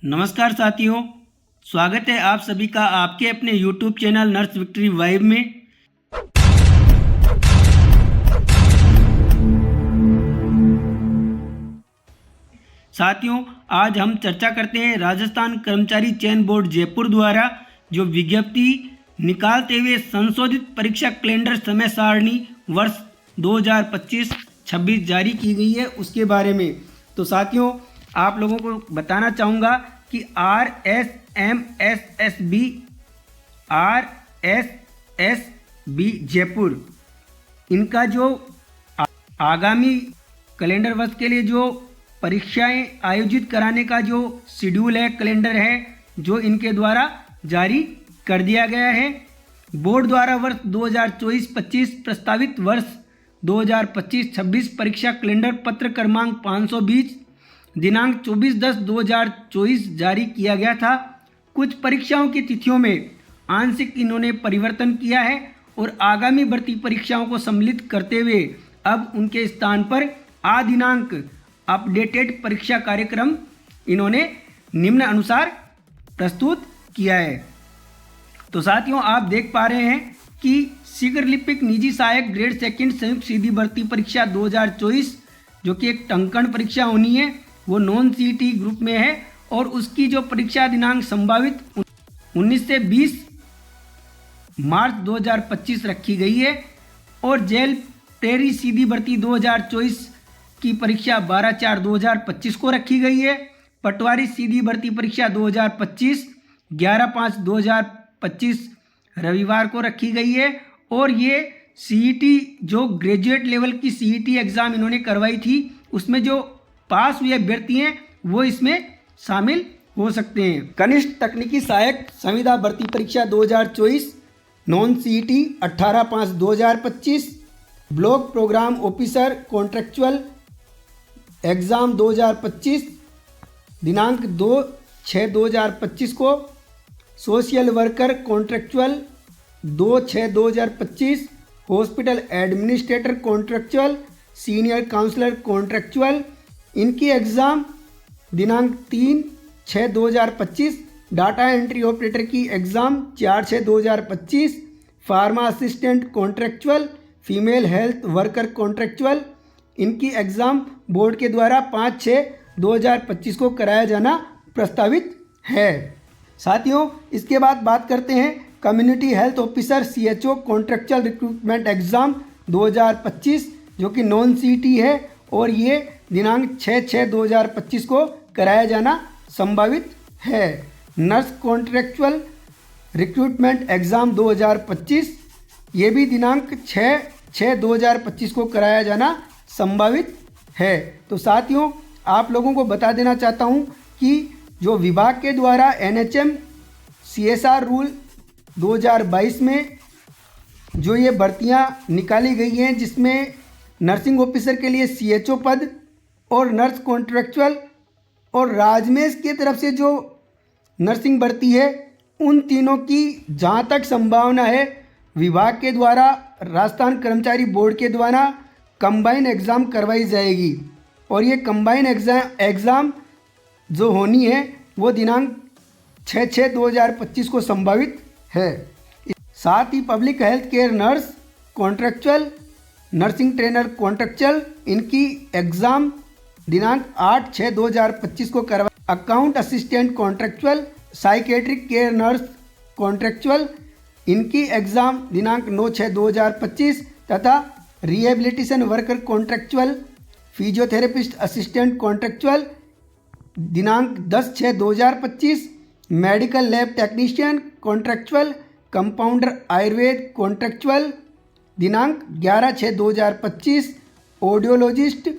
नमस्कार साथियों, स्वागत है आप सभी का आपके अपने YouTube channel nurse victory vibe में। साथियों, आज हम चर्चा करते हैं राजस्थान कर्मचारी चयन बोर्ड जयपुर द्वारा जो विज्ञप्ति निकालते हुए संशोधित परीक्षा कैलेंडर समय सारणी वर्ष 2025-26 जारी की गई है उसके बारे में। तो साथियों, आप लोगों को बताना चाहूँगा कि RSMSB जयपुर इनका जो आगामी कैलेंडर वर्ष के लिए जो परीक्षाएं आयोजित कराने का जो शेड्यूल है, कैलेंडर है, जो इनके द्वारा जारी कर दिया गया है। बोर्ड द्वारा वर्ष 2024-25 प्रस्तावित वर्ष 2025-26 परीक्षा कैलेंडर पत्र क्रमांक 520 दिनांक 24/10/2024 जारी किया गया था। कुछ परीक्षाओं की तिथियों में आंशिक इन्होंने परिवर्तन किया है और आगामी भर्ती परीक्षाओं को सम्मिलित करते हुए अब उनके स्थान पर आदिनांक अपडेटेड परीक्षा कार्यक्रम इन्होंने निम्न अनुसार प्रस्तुत किया है। तो साथियों, आप देख पा रहे हैं कि शीघ्र लिपिक निजी सहायक ग्रेड सेकंड संयुक्त सीधी भर्ती परीक्षा 2024 जो कि एक टंकण परीक्षा होनी है, वो नॉन सीईटी ग्रुप में है और उसकी जो परीक्षा दिनांक संभावित 19 से 20 मार्च 2025 रखी गई है और जेल टेरी सीधी भर्ती 2024 की परीक्षा 12/4/2025 को रखी गई है। पटवारी सीधी भर्ती परीक्षा 2025 11/5/2025 रविवार को रखी गई है और ये सीईटी जो ग्रेजुएट लेवल की सीईटी एग्ज़ाम इन्होंने करवाई थी उसमें जो पास हुए अभ्यर्थी हैं वो इसमें शामिल हो सकते हैं। कनिष्ठ तकनीकी सहायक संविदा भर्ती परीक्षा 2024 non CET 18/5/2025 block programme officer contractual exam 2025 दिनांक 2/6/2025 को, social worker contractual 2/6/2025, hospital administrator contractual, senior counsellor contractual इनकी एग्ज़ाम दिनांक 3/6/2025, डाटा एंट्री ऑपरेटर की exam 4/6/2025, pharma assistant contractual, female health worker contractual इनकी एग्ज़ाम बोर्ड के द्वारा 5/6/2025 को कराया जाना प्रस्तावित है। साथियों, इसके बाद बात करते हैं community health officer CHO contractual recruitment exam 2025 जो कि नॉन सीईटी है और ये दिनांक 6/6/2025 को कराया जाना संभावित है। नर्स कॉन्ट्रेक्चुअल रिक्रूटमेंट एग्ज़ाम 2025 ये भी दिनांक 6/6/2025 को कराया जाना संभावित है। तो साथियों, आप लोगों को बता देना चाहता हूँ कि जो विभाग के द्वारा NHM CSR रूल 2022 में जो ये भर्तियाँ निकाली गई हैं जिसमें नर्सिंग ऑफिसर के लिए CHO पद और नर्स कॉन्ट्रेक्चुअल और राजमेश की तरफ से जो नर्सिंग भर्ती है उन तीनों की जहाँ तक संभावना है विभाग के द्वारा राजस्थान कर्मचारी बोर्ड के द्वारा कंबाइन एग्ज़ाम करवाई जाएगी और ये कंबाइन एग्ज़ाम जो होनी है वो दिनांक 6/6/2025 को संभावित है। साथ ही public health care nurse contractual, nursing trainer contractual इनकी एग्ज़ाम दिनांक 8/6/2025 को करवा, account assistant contractual, psychiatric care nurse contractual इनकी एग्ज़ाम दिनांक 9/6/2025 तथा rehabilitation worker contractual, physiotherapist assistant contractual दिनांक 10/6/2025, medical lab technician contractual, compounder Ayurveda contractual दिनांक 11/6/2025, ऑडियोलॉजिस्ट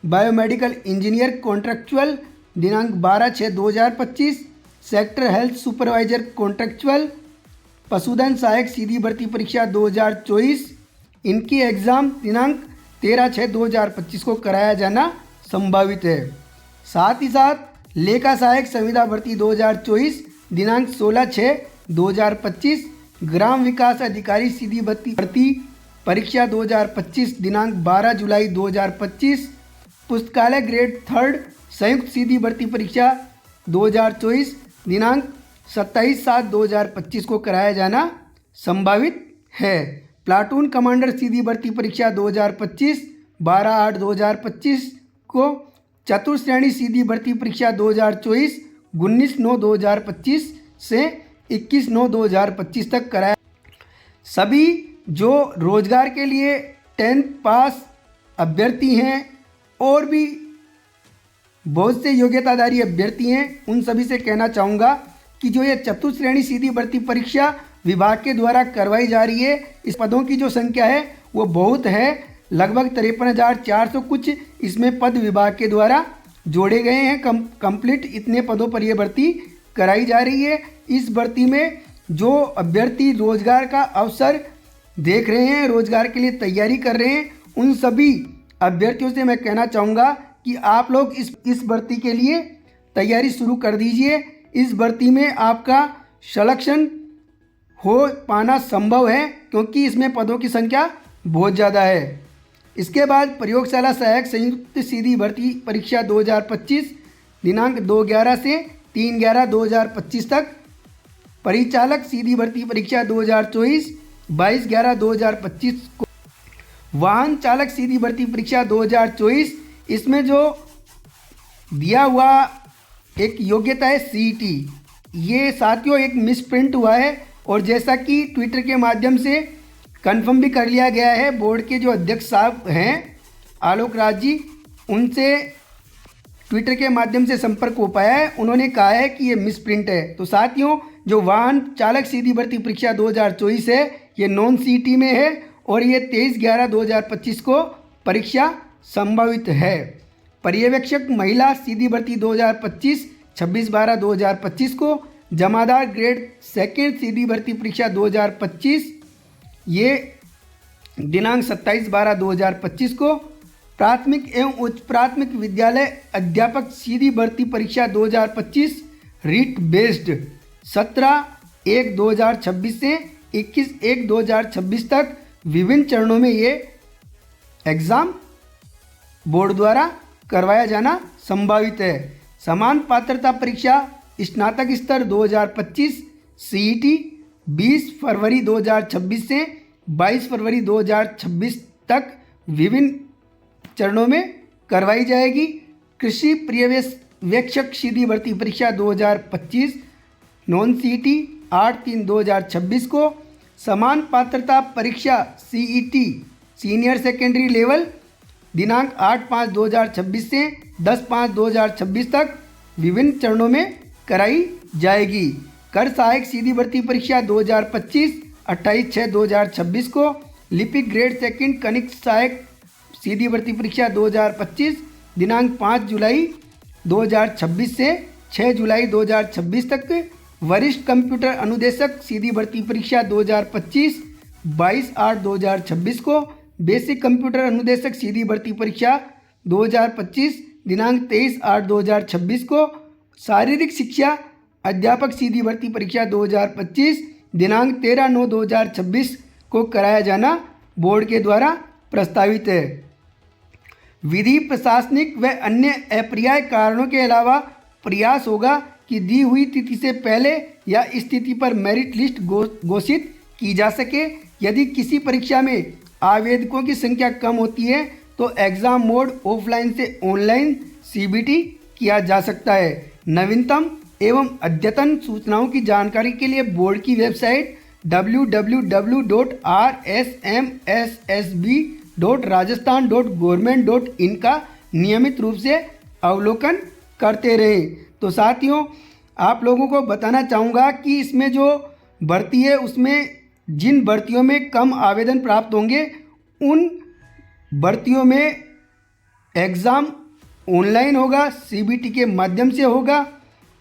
बायोमेडिकल इंजीनियर कॉन्ट्रेक्चुअल दिनांक 12/6/2025, सेक्टर हेल्थ सुपरवाइजर कॉन्ट्रेक्चुअल, पशुधन सहायक सीधी भर्ती परीक्षा 2024 इनकी एग्ज़ाम दिनांक 13/6/2025 को कराया जाना संभावित है। साथ ही साथ लेखा सहायक संविदा भर्ती 2024 दिनांक 16/6/2025, ग्राम विकास अधिकारी सीधी भर्ती परीक्षा 2025 दिनांक 12 जुलाई 2025, पुस्तकालय ग्रेड 3 संयुक्त सीधी भर्ती परीक्षा 2024 दिनांक 27/7/2025 को कराया जाना संभावित है। प्लाटून कमांडर सीधी भर्ती परीक्षा 2025 12/8/2025 को, चतुर्श्रेणी सीधी भर्ती परीक्षा 2024 19/9/2025 से 21/9/2025 तक कराया। सभी जो रोजगार के लिए 10th पास अभ्यर्थी हैं और भी बहुत से योग्यताधारी अभ्यर्थी हैं, उन सभी से कहना चाहूँगा कि जो ये चतुर्श्रेणी सीधी भर्ती परीक्षा विभाग के द्वारा करवाई जा रही है, इस पदों की जो संख्या है वो बहुत है, लगभग 53,400 कुछ इसमें पद विभाग के द्वारा जोड़े गए हैं। कंप्लीट इतने पदों पर यह भर्ती कराई जा रही है। इस भर्ती में जो अभ्यर्थी रोजगार का अवसर देख रहे हैं, रोजगार के लिए तैयारी कर रहे हैं, उन सभी अभ्यर्थियों से मैं कहना चाहूँगा कि आप लोग इस भर्ती के लिए तैयारी शुरू कर दीजिए। इस भर्ती में आपका सिलेक्शन हो पाना संभव है क्योंकि इसमें पदों की संख्या बहुत ज़्यादा है। इसके बाद प्रयोगशाला सहायक संयुक्त सीधी भर्ती परीक्षा 2025 दिनांक 2/11 से 3/11/2025 तक, परिचालक सीधी भर्ती परीक्षा 2024 22/11/2025 को, वाहन चालक सीधी भर्ती परीक्षा 2024, इसमें जो दिया हुआ एक योग्यता है सीईटी, ये साथियों एक मिसप्रिंट हुआ है और जैसा कि ट्विटर के माध्यम से कंफर्म भी कर लिया गया है, बोर्ड के जो अध्यक्ष साहब हैं आलोक राज जी, उनसे ट्विटर के माध्यम से संपर्क हो पाया है, उन्होंने कहा है कि ये मिसप्रिंट है। तो साथियों, जो वाहन चालक सीधी भर्ती परीक्षा 2024 है, ये नॉन सीईटी में है और ये 23/11/2025 को परीक्षा संभावित है। पर्यवेक्षक महिला सीधी भर्ती 2025 26/12/2025 को, जमादार ग्रेड सेकेंड सीधी भर्ती परीक्षा 2025 ये दिनांक 27/12/2025 को, प्राथमिक एवं उच्च प्राथमिक विद्यालय अध्यापक सीधी भर्ती परीक्षा 2025 रीट बेस्ड 17/1/2026 से 21/1/2026 तक विभिन्न चरणों में ये एग्ज़ाम बोर्ड द्वारा करवाया जाना संभावित है। समान पात्रता परीक्षा स्नातक स्तर 2025 सीईटी 20 फरवरी 2026 से 22 फरवरी 2026 तक विभिन्न चरणों में करवाई जाएगी। कृषि पर्यवेक्षक सीधी भर्ती परीक्षा 2025 नॉन सीईटी 8/3/2026 को, समान पात्रता परीक्षा सीईटी सीनियर सेकेंडरी लेवल दिनांक 8/5/2026 से 10/5/2026 तक विभिन्न चरणों में कराई जाएगी। कर सहायक सीधी भर्ती परीक्षा 2025 28/6/2026 को, लिपिक ग्रेड सेकंड कनिष्ठ सहायक सीधी भर्ती परीक्षा 2025 दिनांक 5 जुलाई 2026 से 6 जुलाई 2026 तक, वरिष्ठ कंप्यूटर अनुदेशक सीधी भर्ती परीक्षा 2025 22/8/2026 को, बेसिक कंप्यूटर अनुदेशक सीधी भर्ती परीक्षा 2025 दिनांक 23/8/2026 को, शारीरिक शिक्षा अध्यापक सीधी भर्ती परीक्षा 2025 दिनांक 13/9/2026 को कराया जाना बोर्ड के द्वारा प्रस्तावित है। विधि प्रशासनिक व अन्य अप्रिय कारणों के अलावा प्रयास होगा कि दी हुई तिथि से पहले या इस तिथि पर मेरिट लिस्ट घोषित की जा सके। यदि किसी परीक्षा में आवेदकों की संख्या कम होती है तो एग्ज़ाम मोड ऑफलाइन से ऑनलाइन सीबीटी किया जा सकता है। नवीनतम एवं अद्यतन सूचनाओं की जानकारी के लिए बोर्ड की वेबसाइट www.rssb.rajasthan.government.in का नियमित रूप से अवलोकन करते रहें। तो साथियों, आप लोगों को बताना चाहूँगा कि इसमें जो भर्ती है उसमें जिन भर्तियों में कम आवेदन प्राप्त होंगे उन भर्तियों में एग्ज़ाम ऑनलाइन होगा, सीबीटी के माध्यम से होगा,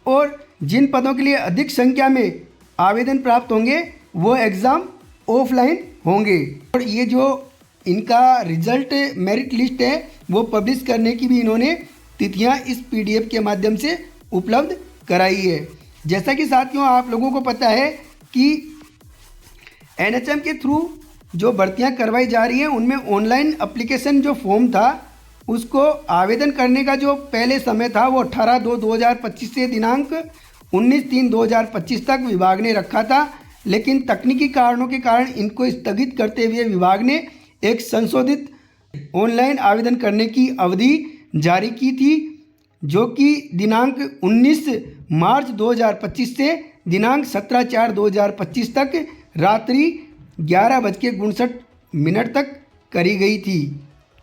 और जिन पदों के लिए अधिक संख्या में आवेदन प्राप्त होंगे वो एग्ज़ाम ऑफलाइन होंगे। और ये जो इनका रिजल्ट मेरिट लिस्ट है वो पब्लिश करने की भी इन्होंने तिथियां इस पीडीएफ के माध्यम से उपलब्ध कराई है। जैसा कि साथियों आप लोगों को पता है कि एनएचएम के थ्रू जो भर्तियां करवाई जा रही हैं उनमें ऑनलाइन एप्लीकेशन जो फॉर्म था उसको आवेदन करने का जो पहले समय था वो 18/2/2025 से दिनांक 19/3/2025 तक विभाग ने रखा था, लेकिन तकनीकी कारणों के कारण इनको स्थगित करते हुए विभाग ने एक संशोधित ऑनलाइन आवेदन करने की अवधि जारी की थी, जो कि दिनांक 19 मार्च 2025 से दिनांक 17/4/2025 तक रात्रि 11:59 तक करी गई थी।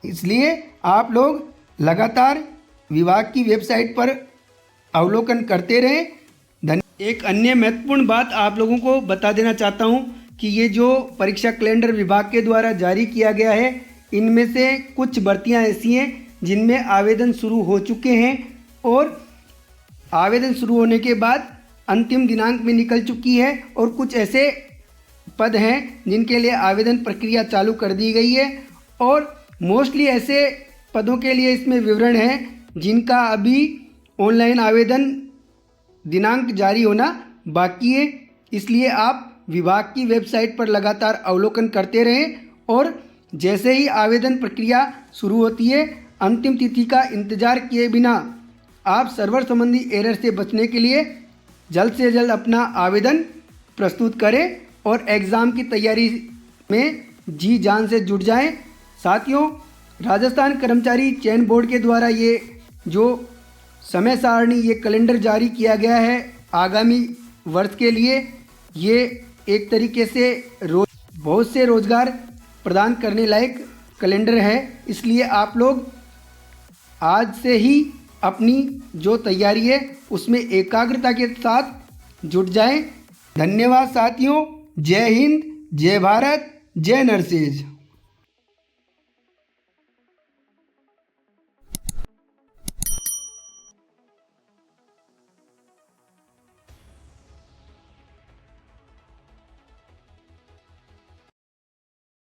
इसलिए आप लोग लगातार विभाग की वेबसाइट पर अवलोकन करते रहें। एक अन्य महत्वपूर्ण बात आप लोगों को बता देना चाहता हूं कि ये जो परीक्षा कैलेंडर विभाग के द्वारा जारी किया गया है, इनमें से कुछ भर्तियां ऐसी हैं जिनमें आवेदन शुरू हो चुके हैं और आवेदन शुरू होने के बाद अंतिम दिनांक में निकल चुकी है, और कुछ ऐसे पद हैं जिनके लिए आवेदन प्रक्रिया चालू कर दी गई है, और मोस्टली ऐसे पदों के लिए इसमें विवरण है जिनका अभी ऑनलाइन आवेदन दिनांक जारी होना बाकी है। इसलिए आप विभाग की वेबसाइट पर लगातार अवलोकन करते रहें, और जैसे ही आवेदन प्रक्रिया शुरू होती है, अंतिम तिथि का इंतज़ार किए बिना आप सर्वर संबंधी एरर से बचने के लिए जल्द से जल्द अपना आवेदन प्रस्तुत करें और एग्ज़ाम की तैयारी में जी जान से जुट जाएं। साथियों, राजस्थान कर्मचारी चयन बोर्ड के द्वारा ये जो समय सारणी, ये कैलेंडर जारी किया गया है आगामी वर्ष के लिए, ये एक तरीके से बहुत से रोज़गार प्रदान करने लायक कैलेंडर है। इसलिए आप लोग आज से ही अपनी जो तैयारी है उसमें एकाग्रता के साथ जुट जाएं। धन्यवाद साथियों। जय हिंद, जय भारत, जय नरसेज।